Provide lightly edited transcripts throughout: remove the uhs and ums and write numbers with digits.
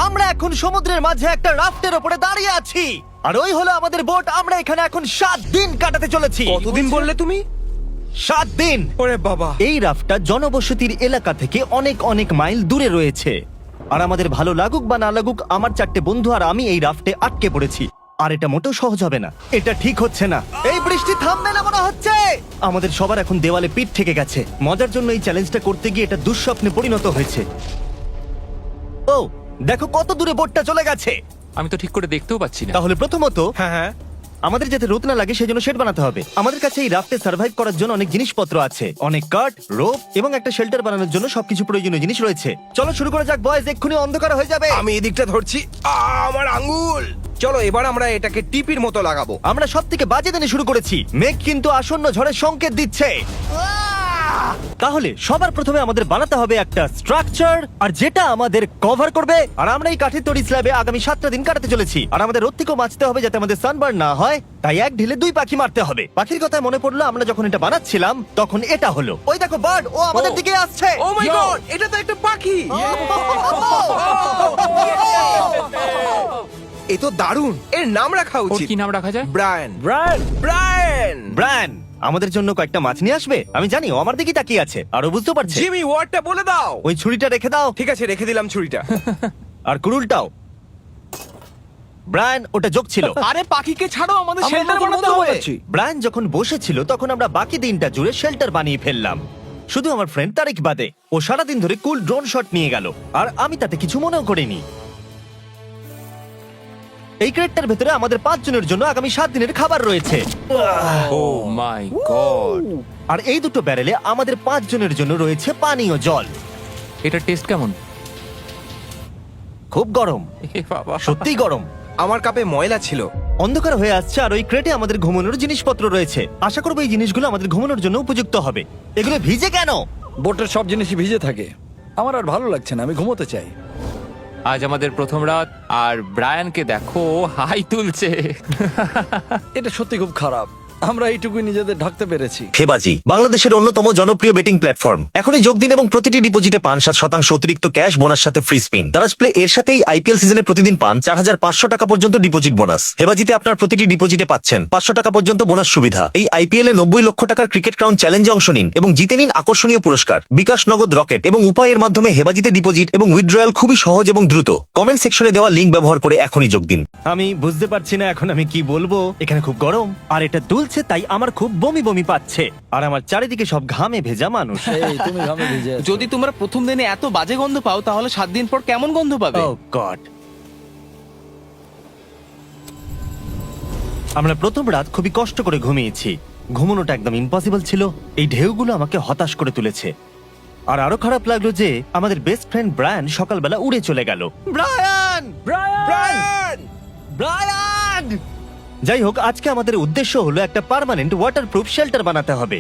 আমরা এখন সমুদ্রের মাঝে একটা রাফটের উপরে দাঁড়িয়ে আছি আর ওই হলো আমাদের বোট। আমরা এখানে এখন 7 দিন কাটাতে চলেছি। কতদিন বললে তুমি? 7 দিন। ওরে বাবা। এই রাফটটা জনবসতির এলাকা থেকে অনেক অনেক মাইল দূরে রয়েছে। আর আমাদের ভালো লাগুক বা না লাগুক, আমার 4টে বন্ধু আর আমি এই রাফটে আটকে পড়েছি। আর এটা মোটেও সহজ হবে না, এটা ঠিক হচ্ছে না। এই বৃষ্টি থামবে না মনে হচ্ছে। আমাদের সবার এখন দেওয়ালে পিঠ থেকে গেছে। মজার জন্য এই চ্যালেঞ্জটা করতে গিয়ে এটা দুঃস্বপ্নে পরিণত হয়েছে। ও দেখো কত দূরে বোটটা চলে গেছে। আমি তো ঠিক করে দেখতেও পাচ্ছি না। তাহলে প্রথমত হ্যাঁ হ্যাঁ। আমাদের যাতে রোদ না লাগে সেজন্য শেড বানাতে হবে। আমাদের কাছে এই রাফটে সার্ভাইভ করার জন্য অনেক জিনিসপত্র আছে, অনেক কাঠ, রোপ এবং একটা শেল্টার বানানোর জন্য সবকিছু প্রয়োজনীয় জিনিস রয়েছে। চলো শুরু করা যাক বয়েজ, এক্ষুনি অন্ধকার হয়ে যাবে। আমি এদিকটা ধরছি। আমার আঙ্গুল। চলো এবার আমরা এটাকে টিপির মতো লাগাবো। আমরা সব থেকে বাজে দিনে শুরু করেছি, মেঘ কিন্তু আসন্ন ঝড়ের সংকেত দিচ্ছে। তাহলে সবার প্রথমে আমাদের বানাতে হবে একটা স্ট্রাকচার, আর যেটা আমাদের কভার করবে। আর আমরা এই কাঠের তৈরি স্ল্যাবে আগামী 7টা দিন কাটাতে চলেছি। আর আমাদের রোদ থেকেও বাঁচতে হবে যাতে আমাদের সানবার্ন না হয়। তাই এক ঢিলে 2 পাখি মারতে হবে। পাখির কথা মনে পড়লো, আমরা যখন এটা বানাচ্ছিলাম তখন এটা হলো, ওই দেখো বার্ড, ও আমাদের দিকে আসছে। ও মাই গড, এটা তো একটা পাখি। এ তো দারুণ। এর নাম রাখা ওর উচিত। কি নাম রাখা যায়? ব্রায়ান। Brian, Brian. ব্রায়ান আমাদের জন্য কয়েকটা মাছ নিয়ে আসবে। আমি জানি ও আমার দিকেই তাকিয়ে আছে, আর ও বুঝতে পারছে। জিমি ওয়ার্ডটা বলে দাও। ওই ছুরিটা রেখে দাও, ঠিক আছে, রেখে দিলাম ছুরিটা। আর কুড়ুলটাও। ব্রায়ান ওটা যোগ ছিল। আরে পাখিকে ছাড়ো, আমাদের আমরা শেল্টার নতুন বানাতে বন্ধু হবে। বানাচ্ছি। ব্রায়ান যখন বসেছিল তখন আমরা বাকি দিনটা জুড়ে শেল্টার বানিয়ে ফেললাম। শুধু আমার ফ্রেন্ড তারিক বাদে, ও সারাদিন ধরে কুল ড্রোন শট নিয়ে গেল, আর আমি তাতে কিছু মনেও করিনি। এই ক্রেটটার ভেতরে আমাদের 5 জনের জন্য আগামী 7 দিনের খাবার রয়েছে। ও মাই গড। আর এই দুটো ব্যারেলে আমাদের 5 জনের জন্য রয়েছে পানীয় জল। এটা টেস্ট কেমন? খুব গরম, এ বাবা। সত্যিই গরম। আমার কাপে ময়লা ছিল। অন্ধকার হয়ে আসছে, আর ওই ক্রেটে আমাদের ঘুমানোর জিনিসপত্র রয়েছে। আশা করবো এই জিনিসগুলো আমাদের ঘুমানোর জন্য উপযুক্ত হবে। এগুলো ভিজে কেন? বোটের সব জিনিসই ভিজে থাকে। আমার আর ভালো লাগছে না, আমি ঘুমোতে চাই। আজ আমাদের প্রথম রাত, আর ব্রায়ানকে দেখো, ও হাই তুলছে। এটা সত্যি খুব খারাপ। আমরা এইটুকুই নিজেদের ঢাকতে পেরেছি। ফেবাজি বাংলাদেশের অন্যতম জনপ্রিয় বেটিং প্ল্যাটফর্ম। এখনই যোগ দিন এবং প্রতিটি ডিপোজিটে পান 7% অতিরিক্ত ক্যাশ বোনাস সাথে ফ্রি স্পিন। দারাজ প্লে এর সাথেই আইপিএল সিজনে প্রতিদিন পান 4500 টাকা পর্যন্ত ডিপোজিট বোনাস। হেবাজিতে আপনার প্রতিটি ডিপোজিটে পাচ্ছেন 500 টাকা পর্যন্ত বোনাস সুবিধা। এই আইপিএল এ 90 লক্ষ টাকার ক্রিকেট ক্রাউন চ্যালেঞ্জে অংশ নিন এবং জিতে নিন আকর্ষণীয় পুরস্কার, বিকাশ, নগদ, রকেট এবং উপায়ের মাধ্যমে হেবাজিতে ডিপোজিট এবং উইথড্রয়াল খুবই সহজ এবং দ্রুত। কমেন্ট সেকশনে দেওয়া লিংক ব্যবহার করে এখনই যোগ দিন। আমি বুঝতে পারছি না এখন আমি কি বলবো। এখানে খুব গরম, আর এটা দুলছে, তাই আমার খুব বমি বমি পাচ্ছে। আর আমার চারিদিকে সব ঘামে ভেজা মানুষ। এই তুমি ঘামে ভিজে আছো। যদি তোমরা প্রথম দিনে এত বাজে গন্ধ পাও, তাহলে 7 দিন পর কেমন গন্ধ পাবে? Oh God! আমরা প্রথম রাত খুবই কষ্ট করে ঘুমিয়েছি। ঘুমানোটা একদম ইম্পসিবল ছিল। এই ঢেউগুলো আমাকে হতাশ করে তুলেছে। আর আরো খারাপ লাগলো যে আমাদের বেস্ট ফ্রেন্ড ব্রায়ান সকালবেলা উড়ে চলে গেল। ব্রায়ান! ব্রায়ান! ব্রায়ান! যাই হোক, আজকে আমাদের উদ্দেশ্য হলো একটা পার্মানেন্ট ওয়াটারপ্রুফ শেল্টার বানাতে হবে।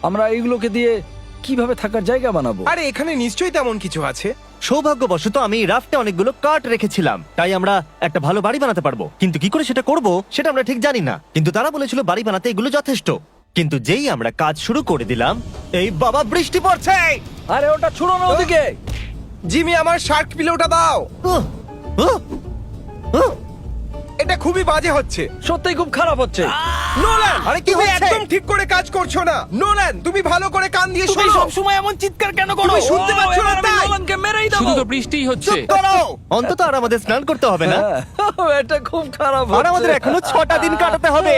আমরা এইগুলোকে দিয়ে কিভাবে থাকার জায়গা বানাবো? আরে এখানে নিশ্চয়ই তেমন কিছু আছে। সৌভাগ্যবশত আমি এই রাফটে অনেকগুলো কাঠ রেখেছিলাম, তাই আমরা একটা ভালো বাড়ি বানাতে পারবো। কিন্তু কি করে সেটা করব সেটা আমরা ঠিক জানি না। কিন্তু তারা বলেছিল বাড়ি বানাতে এগুলো যথেষ্ট। কিন্তু যেই আমরা কাজ শুরু করে দিলাম, এই বাবা বৃষ্টি পড়ছে। আরে ওটা ছুড়ো না ওদিকে। জিমি, আমার শার্ক পিলোটা দাও। উহ, উহ, উহ। এটা খুবই বাজে হচ্ছে। সত্যিই খুব খারাপ হচ্ছে। নোলান, আরে কি তুমি হচ্ছে? একদম ঠিক করে কাজ করছো না। নোলান, তুমি ভালো করে কান দিয়ে তুমি শোনো। সব সময় এমন চিৎকার কেন করো? তুমি শুনতে পাচ্ছ না তাই? নোলানকে মেরেই শুধু দেবো। তো বৃষ্টিই হচ্ছে। চুপ করো। অন্তত আর আমাদের স্নান করতে হবে না, হ্যাঁ, এটা খুব খারাপ আর আমাদের হচ্ছে। এখনো 6টা দিন কাটাতে হবে।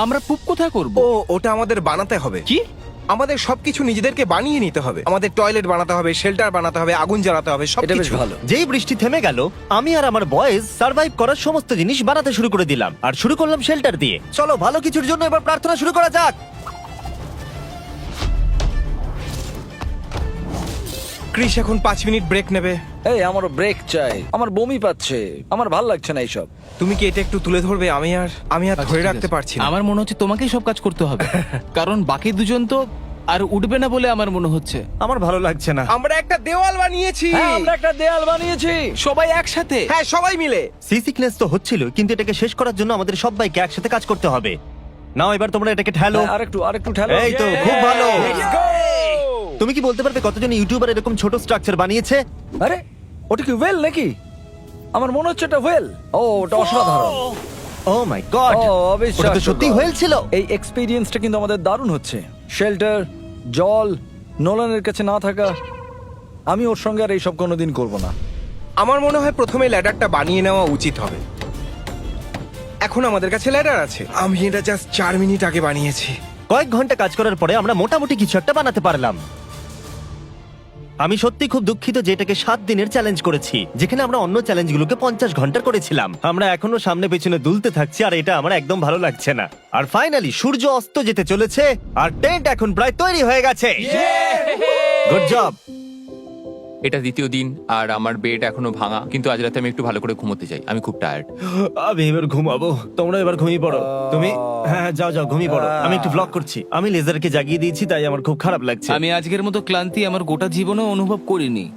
আমরা পুপ কোথায় করব? ও, ওটা আমাদের বানাতে হবে। কি? আমাদের সবকিছু নিজেদেরকে বানিয়ে নিতে হবে। আমাদের টয়লেট বানাতে হবে, শেল্টার বানাতে হবে, আগুন জ্বালাতে হবে, এটা বেশ সবকিছু। ভালো। যেই বৃষ্টি থেমে গেল, আমি আর আমার বয়েজ সার্ভাইভ করার সমস্ত জিনিস বানাতে শুরু করে দিলাম। আর শুরু করলাম শেল্টার দিয়ে। চলো ভালো কিছুর জন্য এবার প্রার্থনা শুরু করা যাক। ক্রিস এখন 5 মিনিট ব্রেক নেবে। এই আমারও ব্রেক চাই, আমার বমি পাচ্ছে, আমার ভাল লাগছে না এইসব। তুমি কি এটা একটু তুলে ধরবে? আমি আর ধরে ঠিক রাখতে আছে। পারছি না। আমার মনে হচ্ছে তোমাকেই সব কাজ করতে হবে, কারণ বাকি দুজন তো আর উঠবে না বলে আমার মনে হচ্ছে। আমার ভালো লাগছে না। আমরা একটা দেওয়াল বানিয়েছি। হ্যাঁ, আমরা একটা দেয়াল বানিয়েছি। সবাই একসাথে। হ্যাঁ, সবাই মিলে। সি সিকনেস তো হচ্ছিল, কিন্তু এটাকে শেষ করার জন্য আমাদের সবাইকে একসাথে কাজ করতে হবে। নাও এবার তোমরা এটাকে ঠেলো। হ্যাঁ, আরেকটু ঠেলো। এই তো, খুব ভালো। Let's go! তুমি কি বলতে পারবে কতজন ইউটিউবার এরকম ছোট স্ট্রাকচার বানিয়েছে? আরে ওটা কি ওয়েল নাকি? আমার মনে হচ্ছে এটা ওয়েল। ও, ওটা অসাধারণ। ও মাই গড, ও, ওটা তো অবিশ্বাস্য। সত্যি হয়েল ছিল। এই এক্সপেরিয়েন্সটা কিন্তু আমাদের দারুণ হচ্ছে। শেল্টার, জল, নোলানের কাছে না থাকা। আমি ওর সঙ্গে আর এইসব কোনোদিন করব না। আমার মনে হয় প্রথমে ল্যাডারটা বানিয়ে নেওয়া উচিত হবে। এখন আমাদের কাছে ল্যাডার আছে। আমি এটা জাস্ট 4 মিনিট আগে বানিয়েছি। কয়েক ঘন্টা কাজ করার পরে আমরা মোটামুটি কিছু একটা বানাতে পারলাম। আমি সত্যি খুব দুঃখিত যে এটাকে 7 দিনের চ্যালেঞ্জ করেছি, যেখানে আমরা অন্য চ্যালেঞ্জগুলোকে 50 ঘন্টার করেছিলাম। আমরা এখনো সামনে পেছনে দুলতে থাকছি, আর এটা আমার একদম ভালো লাগছে না। আর ফাইনালি সূর্য অস্ত যেতে চলেছে, আর টেন্ট এখন প্রায় তৈরি হয়ে গেছে। Good job. এটা দ্বিতীয় দিন আর আমার বেড এখনো ভাঙা, কিন্তু আজ রাতে আমি একটু ভালো করে ঘুমোতে চাই। আমি খুব টায়ার্ড। আমি এবার ঘুমাবো, তোমরা এবার ঘুমিয়ে পড়ো। তুমি হ্যাঁ যাও যাও ঘুমিয়ে পড়ো। আমি একটু ব্লগ করছি। আমি লেজারকে জাগিয়ে দিয়েছি, তাই আমার খুব খারাপ লাগছে। আমি আজকের মতো ক্লান্তি আমার গোটা জীবনে অনুভব করিনি।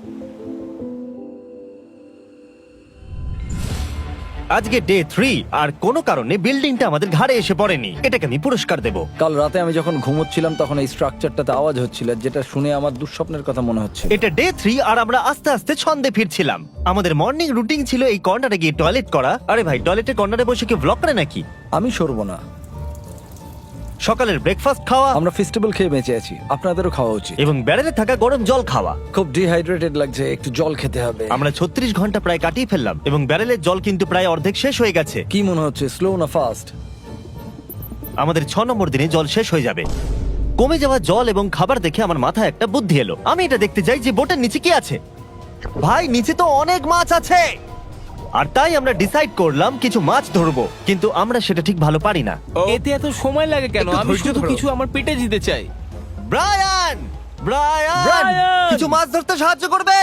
আজকে ডে 3, আর কোনো কারণে বিল্ডিংটা আমাদের ঘাড়ে এসে পড়েনি। এটাকে আমি পুরস্কার দেব। কাল রাতে আমি যখন ঘুমোচ্ছিলাম তখন এই স্ট্রাকচারটাতে আওয়াজ হচ্ছিল, যেটা শুনে আমার দুঃস্বপ্নের কথা মনে হচ্ছে। এটা ডে 3, আর আমরা আস্তে আস্তে ছন্দে ফিরছিলাম। আমাদের মর্নিং রুটিন ছিল এই কর্নারে গিয়ে টয়লেট করা। আরে ভাই, টয়লেটের কর্নারে বসে কি ব্লগ করে নাকি? আমি সরবো না। সকালের ব্রেকফাস্ট খাওয়া, আমরা ফেস্টিভ্যাল খেয়ে বেঁচে আছি, আপনাদেরও খাওয়া উচিত। এবং ব্যারেলে থাকা গরম জল খাওয়া। খুব ডিহাইড্রেটেড লাগছে, একটু জল খেতে হবে। আমরা 36 ঘন্টা প্রায় কাটিয়ে ফেললাম, এবং ব্যারেলের জল কিন্তু প্রায় অর্ধেক শেষ হয়ে গেছে। কি মনে হচ্ছে, স্লো না ফাস্ট? আমাদের 6 নম্বর দিনে জল শেষ হয়ে যাবে। কমে যাওয়া জল এবং খাবার দেখে আমার মাথায় একটা বুদ্ধি এলো। আমি এটা দেখতে চাই যে বোটের নিচে কি আছে। ভাই, নিচে তো অনেক মাছ আছে। আর তাই আমরা ডিসাইড করলাম কিছু মাছ ধরবো, কিন্তু আমরা সেটা ঠিক ভালো পারি না। এতে এত সময় লাগে কেন? একটু আমি ধৈর্য শুধু ধরো। কিছু আমার পেটে দিতে চাই। Brian, Brian, Brian! কিছু মাছ ধরতে সাহায্য করবে?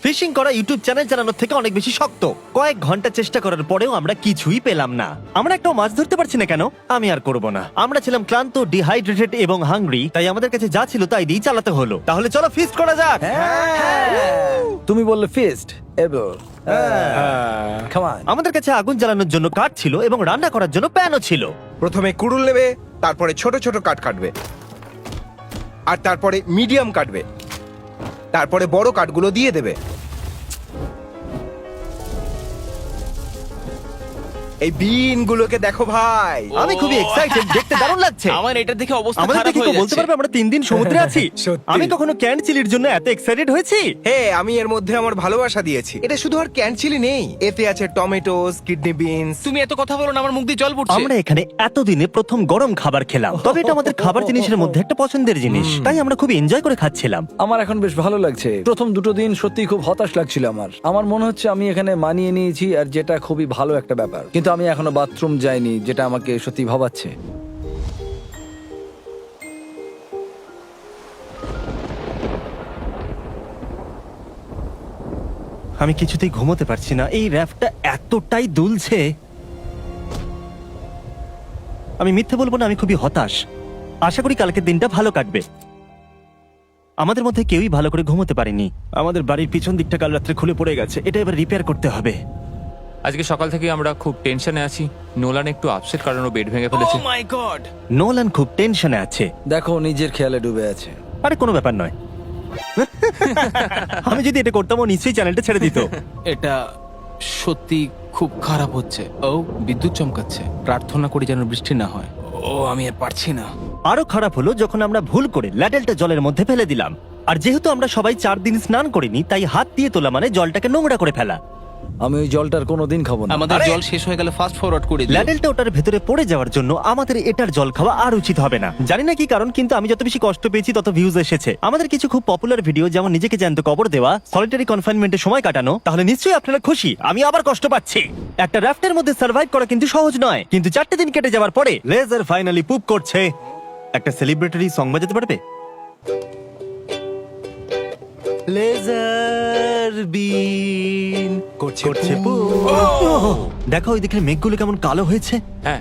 ফিশিং করা ইউটিউব চ্যানেল চালানোর থেকে অনেক বেশি শক্ত। কয়েক ঘন্টা চেষ্টা করার পরেও আমরা কিছুই পেলাম না। আমরা একটাও মাছ ধরতে পারছি না কেন? আমি আর করব না। আমরা ছিলাম ক্লান্ত, ডিহাইড্রেটেড এবং হাংরি, তাই আমাদের কাছে যা ছিল তাই দিয়ে চালাতে হলো। তাহলে চলো ফিস্ট করা যাক। তুমি বললে ফিস্ট, এবার কাম অন। আমাদের কাছে আগুন জ্বালানোর জন্য কাঠ ছিল, এবং রান্না করার জন্য প্যানও ছিল। প্রথমে কুড়ুল নেবে, তারপরে ছোট ছোট কাঠ কাটবে, আর তারপরে মিডিয়াম কাটবে, তারপরে বড় কাঠগুলো দিয়ে দেবে। এই বিনগুলোকে দেখো ভাই। আমি খুবই এক্সাইটেড, দেখতে দারুণ লাগছে। আমার এটা দেখে অবস্থা আমাদের খারাপ দেখে হয়ে কেউ বলতে যাচ্ছে। পারবে আমরা 3 দিন সমুদ্রে আছি? সত্যি। আমি কখনো ক্যান চিলির জন্য এত এক্সাইটেড হয়েছি? হে, আমি এর মধ্যে আমার ভালোবাসা দিয়েছি। এটা শুধু আর ক্যান চিলি নেই, এতে আছে টমেটোস, কিডনি বিনস। তুমি এত কথা বলো না, আমার মুখ দিয়ে জল পড়ছে। আমরা এখানে এতদিনে প্রথম গরম খাবার খেলাম, তবে এটা আমাদের খাবার জিনিসের মধ্যে একটা পছন্দের জিনিস, তাই আমরা খুব এনজয় করে খাচ্ছিলাম। আমার এখন বেশ ভালো লাগছে। প্রথম দুটো দিন সত্যি খুব হতাশ লাগছিল আমার মনে হচ্ছে আমি এখানে মানিয়ে নিয়েছি, আর যেটা খুবই ভালো একটা ব্যাপার। কিন্তু আমি এখনো বাথরুম যাইনি, যেটা আমাকে সত্যি ভাবাচ্ছে। আমি কিছুতেই ঘুমোতে পারছি না, এই র্যাফটা এতটাই দুলছে। আমি মিথ্যে বলবো না, আমি খুবই হতাশ। আশা করি কালকের দিনটা ভালো কাটবে। আমাদের মধ্যে কেউই ভালো করে ঘুমোতে পারেনি। আমাদের বাড়ির পিছন দিকটা কাল রাত্রে খুলে পড়ে গেছে, এটা এবার রিপেয়ার করতে হবে। আজকে সকাল থেকে আমরা খুব টেনশনে আছি। নোলান একটু আপসেট, কারণ ও বেড ভেঙে ফেলেছে। ও মাই গড! নোলান খুব টেনশনে আছে। দেখো, নিজের খেয়ালে ডুবে আছে। আরে কোনো ব্যাপার নয়। আমি যদি এটা করতাম, ও নিশ্চয়ই চ্যানেলটা ছেড়ে দিত। এটা সত্যি খুব খারাপ হচ্ছে। ও বিদ্যুৎ চমকাচ্ছে। প্রার্থনা করি যেন বৃষ্টি না হয়। ও আমি আর পারছি না। আরো খারাপ হলো যখন আমরা ভুল করে ল্যাডেলটা জলের মধ্যে ফেলে দিলাম। আর যেহেতু আমরা সবাই 4 দিন স্নান করিনি, তাই হাত দিয়ে তোলা মানে জলটাকে নোংরা করে ফেলা। আমি ওই জলটার কোনোদিন খাবো না। আমাদের জল শেষ হয়ে গেলে ফাস্ট ফরওয়ার্ড করে দিও। ল্যাডেলটা ওটার ভেতরে পড়ে যাওয়ার জন্য আমাদের এটার জল খাওয়া আর উচিত হবে না। জানি না কি কারণ, কিন্তু আমি যত বেশি কষ্ট পেয়েছি তত ভিউজ এসেছে। আমাদের কিছু খুব পপুলার ভিডিও, যেমন নিজেকে জ্যান্ত কবর দেওয়া, সলিটারি কনফাইনমেন্টে সময় কাটানো। তাহলে নিশ্চয়ই আপনারা খুশি, আমি আবার কষ্ট পাচ্ছি। একটা রাফটের মধ্যে সার্ভাইভ করা কিন্তু সহজ নয়, কিন্তু 4টে দিন কেটে যাওয়ার পরে লেজার ফাইনালি পুপ করছে। একটা সেলিব্রেটরি সং বাজাতে পারবে? লেজার বিন করছে পুপ। দেখো ওই দিকের মেঘগুলো কেমন কালো হয়েছে। হ্যাঁ,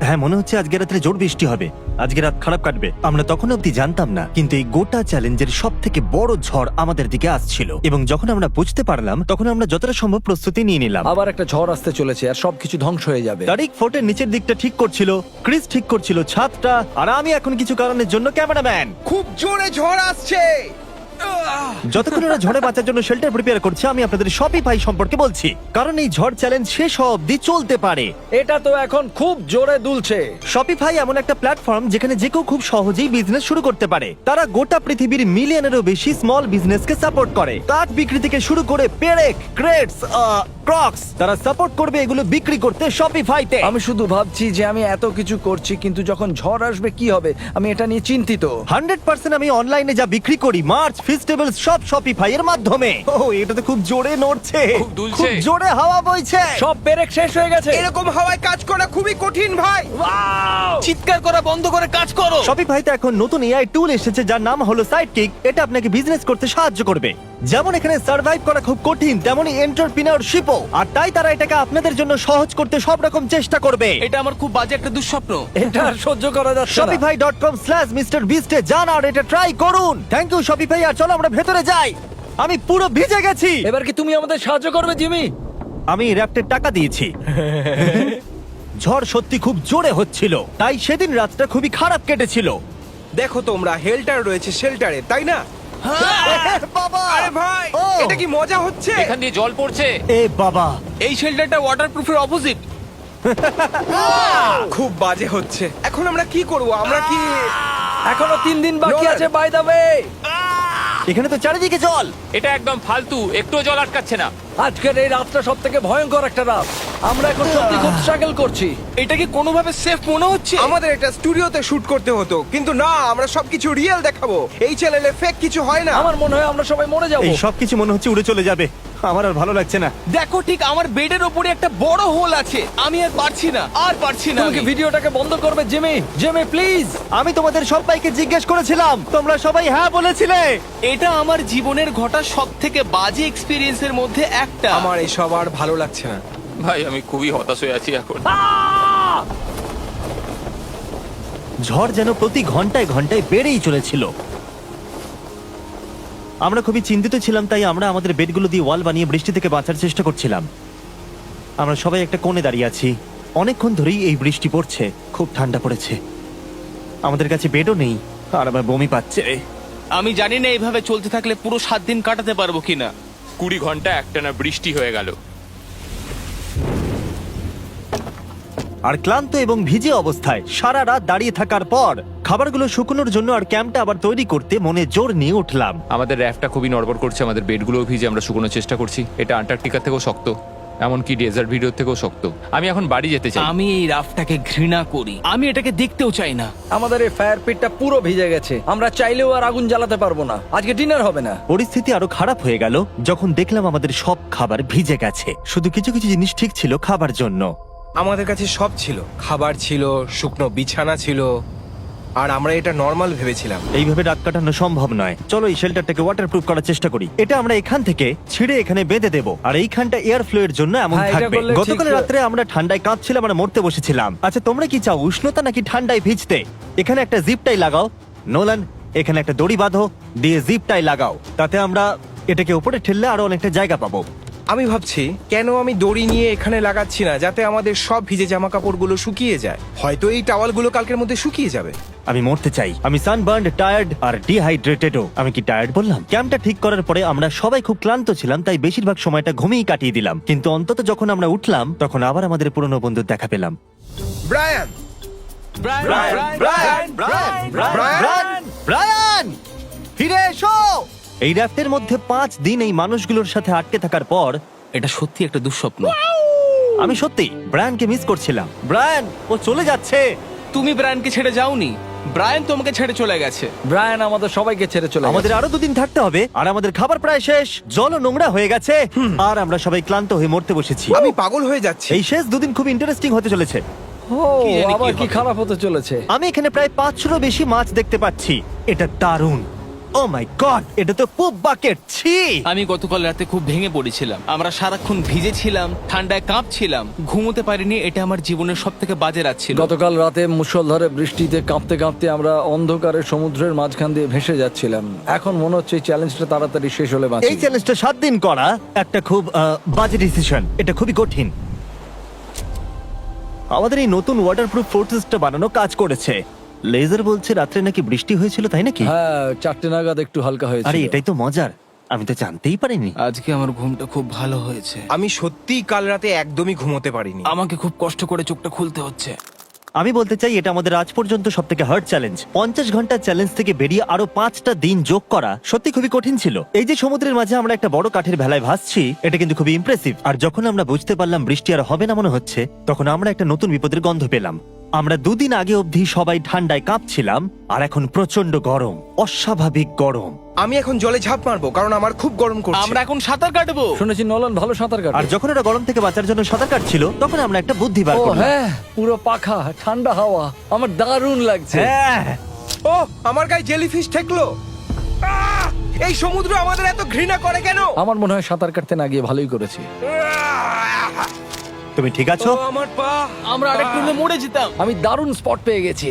হ্যাঁ, মনে হচ্ছে আজকে রাত্রে জোর বৃষ্টি হবে। আজকে রাত খারাপ কাটবে। আমরা তখন অব্দি জানতাম না, কিন্তু এই গোটা চ্যালেঞ্জের সব থেকে বড় ঝড় আমাদের দিকে আসছিল। এবং যখন আমরা বুঝতে পারলাম, তখন আমরা যতটা সম্ভব প্রস্তুতি নিয়ে নিলাম। আবার একটা ঝড় আসতে চলেছে, আর সবকিছু ধ্বংস হয়ে যাবে। তারিক ফোর্টের নিচের দিকটা ঠিক করছিল, ক্রিস ঠিক করছিল ছাদটা, আর আমি এখন কিছু কারণের জন্য ক্যামেরাম্যান। খুব জোরে ঝড় আসছে। যতক্ষণ ওরা ঝড়ে বাঁচার জন্য শেল্টার প্রিপেয়ার করছে, আমি আপনাদের শপিফাই সম্পর্কে বলছি, কারণ এই ঝড় চ্যালেঞ্জ শেষ হওয়া অব্দি চলতে পারে। এটা তো এখন খুব জোরে দুলছে। শপিফাই এমন একটা প্ল্যাটফর্ম যেখানে যে কেউ খুব সহজেই বিজনেস শুরু করতে পারে। তারা গোটা পৃথিবীর মিলিয়নেরও বেশি স্মল বিজনেসকে সাপোর্ট করে। কাঠ বিক্রি থেকে শুরু করে পেরেক, ক্রেটস, ক্রক্স, তারা সাপোর্ট করবে এগুলো বিক্রি করতে শপিফাইতে। আমি শুধু ভাবছি যে আমি এত কিছু করছি, কিন্তু যখন ঝড় আসবে কি হবে, আমি এটা নিয়ে চিন্তিত। 100% আমি অনলাইনে যা বিক্রি করি, মার্চ, ফেস্টিভ্যালস সব শপিফাই এর মাধ্যমে। ও, এটা তো খুব জোরে নড়ছে, খুব দুলছে। খুব জোরে হাওয়া বইছে। সব পেরেক শেষ হয়ে গেছে। এরকম হাওয়ায় কাজ করা খুবই কঠিন ভাই। চিৎকার করা বন্ধ করে কাজ করো। শপিফাইতে এখন নতুন এআই টুল এসেছে যার নাম হলো সাইডকিক। এটা আপনাকে বিজনেস করতে সাহায্য করবে। যেমন এখানে সার্ভাইভ করা খুব কঠিন, তেমনি এন্টারপ্রেনারশিপও। আর তাই তারা এটাকে আপনাদের জন্য সহজ করতে সব রকম চেষ্টা করবে। এটা আমার খুব বাজে একটা দুঃস্বপ্ন। এটা আর সহ্য করা যাচ্ছে না। shopify.com/mrbeast এ যান আর এটা ট্রাই করুন। Thank you Shopify. আর চলো আমরা ভেতরে যাই। আমি পুরো ভিজে গেছি। এবার কি তুমি আমাদের সাহায্য করবে, জিমি? আমি র্যাপ্টের টাকা দিয়েছি। ঝড় সত্যি খুব জোরে হচ্ছিল, তাই সেদিন রাতটা খুবই খারাপ কেটেছিল। দেখো তোমরা, হেল্টার রয়েছে শেল্টারে, তাই না? বাবা, আরে ভাই, ও! এটা কি মজা হচ্ছে? এখান দিয়ে জল পড়ছে। এ বাবা, এই শেল্টারটা ওয়াটারপ্রুফের অপোজিট। খুব বাজে হচ্ছে। এখন আমরা কি করব? আমরা কি এখনো 3 দিন বাকি নোলান। আছে, বাই দ্য ওয়ে। এখানে তো চারিদিকে জল। এটা একদম ফালতু, একটুও জল আটকাচ্ছে না। আজকের এই রাতটা সব থেকে ভয়ঙ্কর একটা রাত। আমরা এখন সত্যি খুব স্ট্রাগল করছি। এটা কি কোনোভাবে সেফ মনে হচ্ছে? আমাদের এটা স্টুডিওতে শুট করতে হতো, কিন্তু না, আমরা সবকিছু রিয়েল দেখাবো। এই চ্যানেলে ফেক কিছু হয় না। আমার মনে হয় আমরা সবাই মরে যাবো। এই সবকিছু মনে হচ্ছে উড়ে চলে যাবে। আমার আর ভালো লাগছে না। দেখো, ঠিক আমার বেডের উপরে একটা বড় হোল আছে। আমি আর পারছি না, আর পারছি না। তুমি কি ভিডিওটাকে বন্ধ করবে, জিমি? Jimmy please. আমি তোমাদের সবাইকে জিজ্ঞেস করেছিলাম, তোমরা সবাই হ্যাঁ বলেছিলে। এটা আমার জীবনের ঘটা সব থেকে বাজে এক্সপিরিয়েন্সের মধ্যে একটা। আমার এসব আর ভালো লাগছে না। ভাই, আমি খুবই হতাশ হয়ে আছি এখন। ঝড় যেন প্রতি ঘন্টায় ঘন্টায় বেড়েই চলেছিল। আমরা খুবই চিন্তিত ছিলাম, তাই আমরা আমাদের বেডগুলো দিয়ে ওয়াল বানিয়ে বৃষ্টি থেকে বাঁচার চেষ্টা করছিলাম। আমরা সবাই একটা কোণে দাঁড়িয়ে আছি। অনেকক্ষণ ধরেই এই বৃষ্টি পড়ছে, খুব ঠান্ডা পড়েছে। আমাদের কাছে বেডও নেই, আর আমার বমি পাচ্ছে। আমি জানি না এইভাবে চলতে থাকলে পুরো 7 দিন কাটাতে পারবো কিনা। 20 ঘন্টা একটানা বৃষ্টি হয়ে গেল। আর ক্লান্ত এবং ভিজে অবস্থায় সারা রাত দাঁড়িয়ে থাকার পর খাবারগুলো শুকনোর জন্য আর ক্যাম্পটা আবার তৈরি করতে মনে জোর নিয়ে উঠলাম। আমাদের র্যাফটা খুবই নড়বড় করছে, আমাদের বেডগুলোও ভিজে, আমরা শুকোনোর চেষ্টা করছি। এটা আন্টার্কটিকা থেকেও শক্ত, এমনকি ডেজার্ট ভিডিও থেকেও শক্ত। আমি এখন বাড়ি যেতে চাই। আমি এই রাফটাকে ঘৃণা করি, আমি এটাকে দেখতেও চাই না। আমাদের এই ফায়ার পিটটা পুরো ভিজে গেছে। আমরা চাইলেও আর আগুন জ্বালাতে পারবো না। আজকে ডিনার হবে না। পরিস্থিতি আরো খারাপ হয়ে গেল যখন দেখলাম আমাদের সব খাবার ভিজে গেছে। শুধু কিছু কিছু জিনিস ঠিক ছিল খাবার জন্য। আমাদের কাছে সব ছিল, খাবার ছিল, শুকনো বিছানা ছিল, আর আমরা এটা নর্মাল ভেবেছিলাম। এইভাবে রাত কাটানো সম্ভব নয়। চলো এই শেল্টারটাকে ওয়াটারপ্রুফ করার চেষ্টা করি। এটা আমরা এখান থেকে ছিঁড়ে এখানে বেঁধে দেবো, আর এইখানটা এয়ার ফ্লো এর জন্য এমন হ্যাঁ, এটা থাকবে। করলে ঠিক। গতকাল রাত্রে আমরা ঠান্ডায় কাঁপছিলাম আর মরতে বসেছিলাম। আচ্ছা, তোমরা কি চাও, উষ্ণতা নাকি ঠান্ডায় ভিজতে? এখানে একটা জিপ টাই লাগাও। নোলান, এখানে একটা দড়ি বাঁধো, দিয়ে জিপ টাই লাগাও। তাতে আমরা এটাকে উপরে ঠেললে আরো অনেকটা জায়গা পাবো। আমি ভাবছি কেন আমি দড়ি নিয়ে এখানে লাগাচ্ছি না, যাতে আমাদের সব ভিজে জামা কাপড়গুলো শুকিয়ে যায়। হয়তো এই টাওয়ালগুলো কালকের মধ্যে শুকিয়ে যাবে। আমি মরতে চাই। আমি সানবার্নড, টায়ার্ড আর ডিহাইড্রেটেডও। আমি কি টায়ার্ড বললাম? ক্যাম্পটা ঠিক করার পরে আমরা সবাই খুব ক্লান্ত ছিলাম, তাই বেশিরভাগ সময়টা ঘুমিয়ে কাটিয়ে দিলাম। কিন্তু অন্তত যখন আমরা উঠলাম, তখন আবার আমাদের পুরনো বন্ধুর দেখা পেলাম। ব্রায়ান, ব্রায়ান, ফিরে এসো। এই রাফটের মধ্যে 5 দিন এই মানুষগুলোর সাথে আটকে থাকার পর এটা সত্যি একটা দুঃস্বপ্ন। আমি সত্যি ব্রায়ানকে মিস করছিলাম। ব্রায়ান, ও চলে যাচ্ছে। তুমি ব্রায়ানকে ছেড়ে যাওনি, ব্রায়ান তোমাকে ছেড়ে চলে গেছে। ব্রায়ান আমাদের সবাইকে ছেড়ে চলে আমাদের আরো 2 দিন থাকতে হবে, আর আমাদের খাবার প্রায় শেষ, জলও নোংরা হয়ে গেছে, আর আমরা সবাই ক্লান্ত হয়ে মরতে বসেছি। আমি পাগল হয়ে যাচ্ছি। এই শেষ 2 দিন খুব ইন্টারেস্টিং হতে চলেছে। ও কি জানি কি আবার কি হবে। খারাপ হতে চলেছে। আমি এখানে প্রায় 500 বেশি মাছ দেখতে পাচ্ছি। এটা দারুণ। ও মাই গড, এটা তো পুপ বাকেট। ছি। আমি গতকাল রাতে খুব ভেঙে পড়েছিলাম। আমরা সারাক্ষণ ভিজেছিলাম, ঠান্ডায় কাঁপছিলাম, ঘুমোতে পারিনি। এটা আমার জীবনের সব থেকে বাজে রাত ছিল। গতকাল রাতে মুষলধারে বৃষ্টিতে কাঁপতে কাঁপতে আমরা অন্ধকারে সমুদ্রের মাঝখান দিয়ে ভেসে যাচ্ছিলাম। এখন মনে হচ্ছে এই চ্যালেঞ্জটা তাড়াতাড়ি শেষ হলে বাঁচি। এই চ্যালেঞ্জটা 7 দিন করা একটা খুব বাজে ডিসিশন। এটা খুবই কঠিন। আমাদের এই নতুন ওয়াটারপ্রুফ ফোর্ট্রেসটা বানানো কাজ করেছে। লেজার বলছে রাত্রে নাকি বৃষ্টি হয়েছিল, তাই নাকি? হ্যাঁ 4টে নাগাদ একটু হালকা হয়েছে। আরে এটাই তো মজার, আমি তো জানতেই পারিনি। আজকে আমার ঘুমটা খুব ভালো হয়েছে। আমি সত্যিই কাল রাতে একদমই ঘুমোতে পারিনি। আমাকে খুব কষ্ট করে চোখটা খুলতে হচ্ছে। আমি বলতে চাই এটা আমাদের আজ পর্যন্ত সব থেকে হার্ড চ্যালেঞ্জ। 50 ঘন্টার চ্যালেঞ্জ থেকে বেরিয়ে আরো 5টা দিন যোগ করা সত্যি খুবই কঠিন ছিল। এই যে সমুদ্রের মাঝে আমরা একটা বড় কাঠের ভেলায় ভাসছি, এটা কিন্তু খুবই ইমপ্রেসিভ। আর যখন আমরা বুঝতে পারলাম বৃষ্টি আর হবে না মনে হচ্ছে, তখন আমরা একটা নতুন বিপদের গন্ধ পেলাম। আমরা 2 দিন আগে অবধি সবাই ঠান্ডায় কাঁপছিলাম, আর এখন প্রচন্ড গরম, অস্বাভাবিক গরম। আমি এখন জলে ঝাঁপ মারবো কারণ আমার খুব গরম করছে। আমরা এখন সাঁতার কাটবো। শুনেছি নলন ভালো সাঁতার কাটে। আর যখন ওরা গরম থেকে বাঁচার জন্য সাঁতার কাটছিল, তখন আমরা একটা বুদ্ধি বার ও করলাম। হ্যাঁ, পুরো পাখা, ঠান্ডা হাওয়া, আমার দারুণ লাগছে। হ্যাঁ, ও আমার গায়ে জেলিফিশ ঠেকলো। আহ! এই সমুদ্র আমাদের এত ঘৃণা করে কেন? আমার মনে হয় সাঁতার কাটতে না গিয়ে ভালোই করেছি। তুমি ঠিক আছো? ও আমার পা। আমরা আরেকটু হলে মরে যেতাম। আমি দারুণ স্পট পেয়ে গেছি।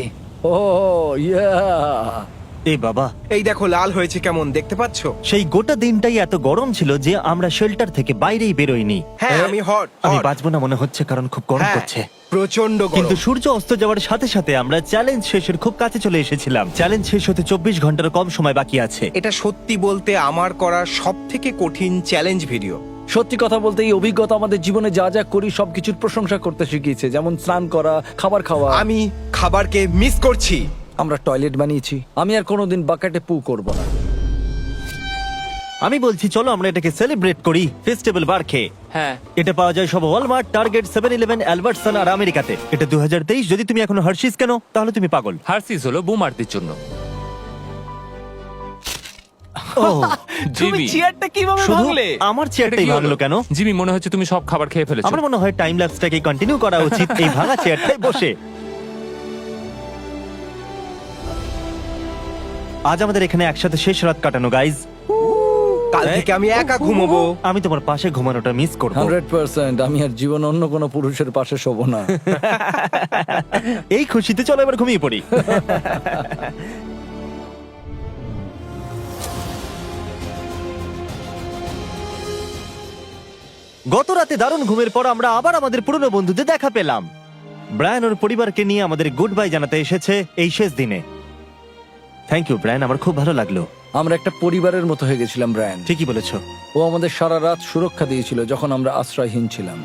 ও ইয়া, এই বাবা, এই দেখো লাল হয়েছে কেমন, দেখতে পাচ্ছো? সেই গোটা দিনটাই এত গরম ছিল যে আমরা শেল্টার থেকে বাইরেই বেরোইনি। হ্যাঁ আমি হট। আমি বাঁচবো না মনে হচ্ছে, কারণ খুব গরম করছে। প্রচন্ড কিন্তু গরম। সূর্য অস্ত যাওয়ার সাথে সাথে আমরা চ্যালেঞ্জ শেষের খুব কাছে চলে এসেছিলাম। চ্যালেঞ্জ শেষ হতে 24 ঘন্টার কম সময় বাকি আছে। এটা সত্যি বলতে আমার করা সব থেকে কঠিন চ্যালেঞ্জ ভিডিও। সত্যি কথা বলতে এই অভিজ্ঞতা আমাদের জীবনে যা যা করি সবকিছুর প্রশংসা করতে শিখিয়েছে, যেমন স্নান করা, খাবার খাওয়া। আমি খাবারকে মিস করছি। আমরা টয়লেট বানিয়েছি। আমি আর কোনোদিন বাকেটে পু করব না। আমি বলছি চলো আমরা এটাকে সেলিব্রেট করি ফেস্টিভ্যাল বার খেয়ে। হ্যাঁ, এটা পাওয়া যায় সব ওয়ালমার্ট, টার্গেট, 7-Eleven, অ্যালবার্টসন আর আমেরিকাতে। এটা 2023। যদি তুমি এখনো হার্শিস কেন, তাহলে তুমি পাগল। হার্সিস হলো বুমারদের জন্য। ও, তুমি জিমি, চেয়ারটা কিভাবে শুধু ভাঙলে? আমার এটা চেয়ারটাই কি হলো? ভাঙলো কেন? জিমি, মনে হচ্ছে তুমি সব খাবার খেয়ে ফেলেছো। আমার মনে হয় টাইম ল্যাপসটাকে কন্টিনিউ করা উচিত এই ভাঙা চেয়ারটায় বসে। আজ আমাদের এখানে একসাথে শেষ রাত কাটানো, গাইজ। কাল থেকে আমি একা ঘুমোবো। আমি তোমার পাশে ঘুমানোটা মিস করব। 100%। আমি আর জীবন অন্য কোনো পুরুষের পাশে শোবো না। এই খুশিতে চলো এবার ঘুমিয়ে পড়ি। গত রাতে দারুণ ঘুমের পর আমরা আবার আমাদের পুরনো বন্ধুদের দেখা পেলাম। ব্রায়ান ওর পরিবারকে নিয়ে আমাদের গুড বাই জানাতে এসেছে এই শেষ দিনে। থ্যাংক ইউ ব্রায়ান, আমার খুব ভালো লাগলো। আমরা একটা পরিবারের মতো হয়ে গেছিলাম ব্রায়ান। ঠিকই বলেছো। ও আমাদের সারা রাত সুরক্ষা দিয়েছিল যখন আমরা আশ্রয়হীন ছিলাম।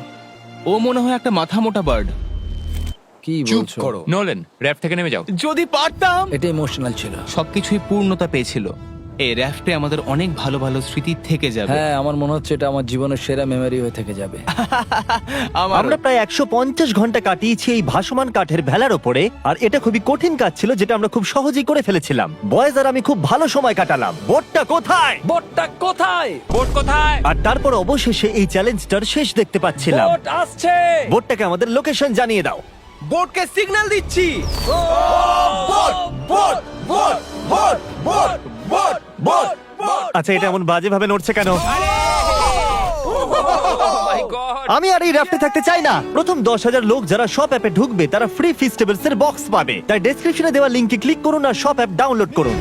ও মনে হয় একটা মাথা মোটা বার্ড। কি চুপ বলছো? করো। নোলেন, র্যাপ থেকে নেমে যাও। যদি পারতাম। এটা ইমোশনাল ছিল। সবকিছুই পূর্ণতা পেয়েছিল। এই র্যাফটে আমাদের অনেক ভালো ভালো স্মৃতি থেকে যাবে। হ্যাঁ, আমার মনে হচ্ছে এটা আমার জীবনের সেরা মেমরি হয়ে থেকে যাবে। আমরা প্রায় 150 ঘন্টা কাটিয়েছি এই ভাসমান কাঠের ভেলার ওপরে, আর এটা খুবই কঠিন কাজ ছিল যেটা আমরা খুব সহজেই করে ফেলেছিলাম। বয়েজ আর আমি খুব ভালো সময় কাটালাম। বোটটা কোথায়? বোটটা কোথায়? বোট কোথায়? আর তারপর অবশেষে এই চ্যালেঞ্জটার শেষ দেখতে পাচ্ছিলাম। বোট আসছে। বোটটাকে আমাদের লোকেশন জানিয়ে দাও। বোটকে সিগন্যাল দিচ্ছি। Boat boat boat boat boat boat boat boat. আচ্ছা, এটা এমন বাজে ভাবে নড়ছে কেন? মাই গড! আমি আর এই র্যাফটে থাকতে চাই না। প্রথম 10,000 লোক যারা শপ অ্যাপে ঢুকবে তারা ফ্রি ফেস্টিভ্যালস এর বক্স পাবে। তাই ডেসক্রিপশনে দেওয়া লিংকে ক্লিক করুন আর শপ অ্যাপ ডাউনলোড করুন।